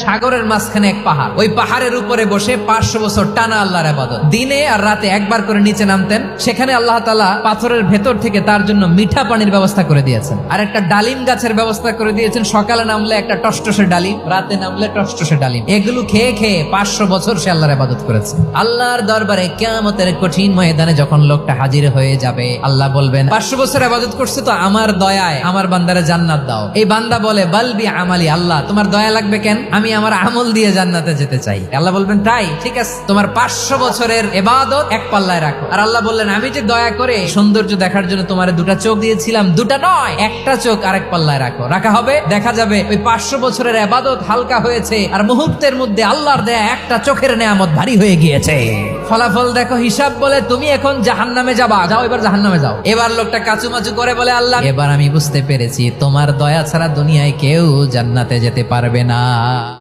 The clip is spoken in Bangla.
সাগরের মাঝখানে এক পাহাড়, ওই পাহাড়ের উপরে বসে 500 বছর টানা আল্লাহর ইবাদত। দিনে আর রাতে একবার করে নিচে নামতেন। সেখানে আল্লাহ তাআলা পাথরের ভেতর থেকে তার জন্য মিঠা পানির ব্যবস্থা করে দিয়েছেন, আর একটা ডালিম গাছের ব্যবস্থা করে দিয়েছেন। সকালে নামলে একটা টসটসে ডালিম, রাতে নামলে টসটসে ডালিম। এগুলো খেয়ে খেয়ে 500 বছর সে আল্লাহর ইবাদত করেছে। আল্লাহর দরবারে কিয়ামতের কঠিন ময়দানে যখন লোকটা হাজির হয়ে যাবে, আল্লাহ বলবেন 500 বছর ইবাদত করছে তো আমার দয়ায় আমার বান্দারে জান্নাত দাও। এই বান্দা বলে বালবি আমালি, আল্লাহ তোমার দয়া লাগবে কেন, আমি আমার আমল দিয়ে জান্নাতে যেতে চাই। আল্লাহ বলবেন তাই, ঠিক আছে, তোমার 500 বছরের ইবাদত এক পাল্লায় রাখো। আর আল্লাহ বললেন আমি যে দয়া করে সৌন্দর্য দেখার জন্য তোমারে 2টা চোখ দিয়েছিলাম, 2টা নয়, একটা চোখ আরেক পাল্লায় রাখো। রাখা হবে, দেখা যাবে ওই 500 বছরের ইবাদত হালকা হয়েছে, আর মুহূর্তের মধ্যে আল্লাহর দেয়া একটা চোখের নেয়ামত ভারী হয়ে গিয়েছে। ফলাফল দেখো, হিসাব বলে তুমি এখন জাহান্নামে যাবা, যাও এবার জাহান্নামে যাও। এবার লোকটা কাচুমাচু করে বলে আল্লাহ এবার আমি বুঝতে পেরেছি তোমার দয়া ছাড়া দুনিয়ায় কেউ জান্নাতে যেতে পারবে না।